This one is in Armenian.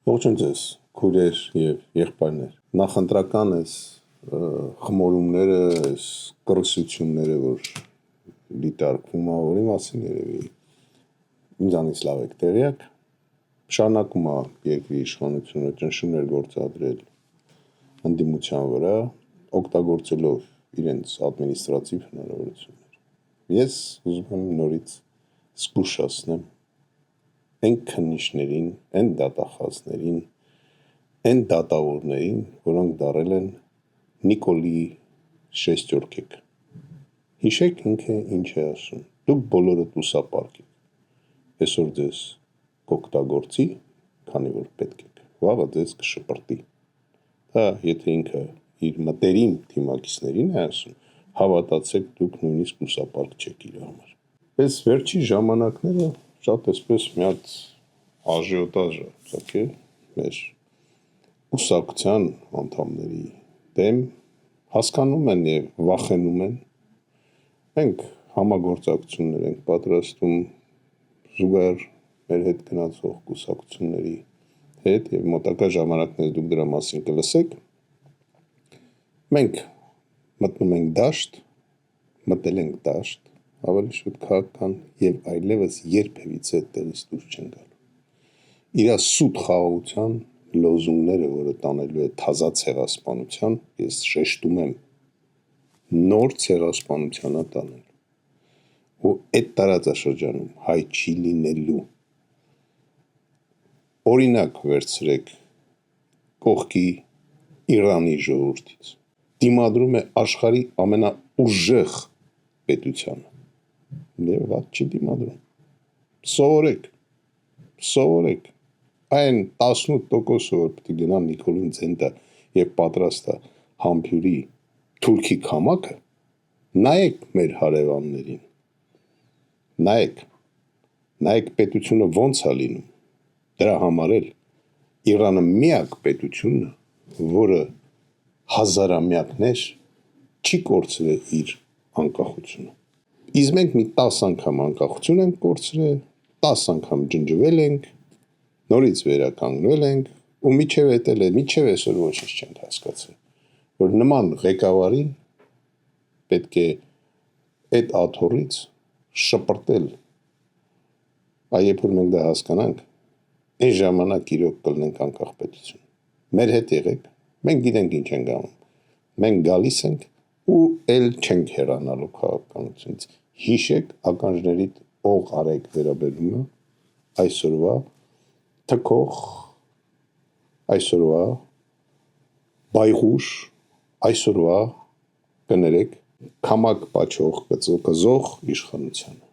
Ողջույն ձեզ, քույրեր եւ եղբայրներ։ Նախընտրական էս խմորումները, էս կռսությունները, որ դիտարկվում է, որի մասին երևի ինձանից լավ եք տեղյակ, շարունակում է երկրի իշխանությունը ճնշումներ գործադրել ընդդիմության վրա, օգտագործելով իրենց ադմինիստրատիվ հնարավորություններ։ Ես ուզում եմ նորից զգուշացնեմ այն քննիչներին, այն դատախազներին, այն դատավորներին, որոնք դարել են Նիկոլի շեստյորքեք։ Հիշեք ինքը ինչ է ասում, դուք բոլորդ ուսապարկ եք, այսօր ձեզ կօգտագործի, քանի որ պետք եք, վաղը ձեզ կշպրտի։ Դա եթե ինքը իր մտերիմ թիմակիցներին է ասում, հավատացեք դուք նույնիսկ ուսապարկ չեք իր համար։ Այս վերջի ժամանակները շատ այսպես մի հատ աժիոտաժ է ծագել մեր կուսակցության անդամների դեմ, հասկանում են եւ վախենում են։ Մենք համագործակցություններ ենք պատրաստում զուգահեռ մեր հետ գնացող կուսակցությունների հետ եւ մոտակա ժամանակներում դուք դրա մասին կլսեք։ Մենք մտնում ենք դաշտ, մտել ենք դաշտ, ավելի շուտ քաղաքական եւ այլևս երբևիցե այդտեղից դուրս չեն գալու։ Իրա սուտ խաղաղության լոզունգները, որը տանելու է թազա ցեղասպանության, ես շեշտում եմ, նոր ցեղասպանության է տանելու։ Ու այդ տարածաշրջանում հայ չի լինելու։ Օրինակ վերցրեք կողքի Իրանի ժողովրդից։ Դիմադրում է աշխարհի ամենաուժեղ պետությանը։ Եվ ված չի դիմադրում։ Սովորեք, այն 18%-ը, որ պետք է գնա Նիկոլին ձենտը եւ պատրաստ է համբյուրի թուրքի քամակը, նայեք մեր հարևաններին, նայեք պետությունը ոնց է լինում, դրա համար էլ Իրանը միակ պետությունն է, որը հազարամյակներ չի կորցրել իր անկախությունը։ Իսկ մենք մի 10 անգամ անկախություն ենք կորցրել, 10 անգամ ջնջվել ենք, նորից վերականգնվել ենք ու միջև այսօր ոչինչ չենք հասկացել, որ նման ղեկավարին պետք է այդ աթոռից շպրտել, երբ որ մենք դա հասկանանք, այն ժամանակ իրոք կլինենք անկախ պետություն։ Մեր հետ եղեք, մենք գիտենք ինչ ենք անում, մենք գալիս ենք ու էլ չենք հեռանալու քաղաքականությունից։ Հիշեք ականջներիդ օղ արեք վերաբերումը այսօրվա թքող, այսօրվա բայղուշ, այսօրվա կներեք քամակ պաչող կծող իշխանությանը։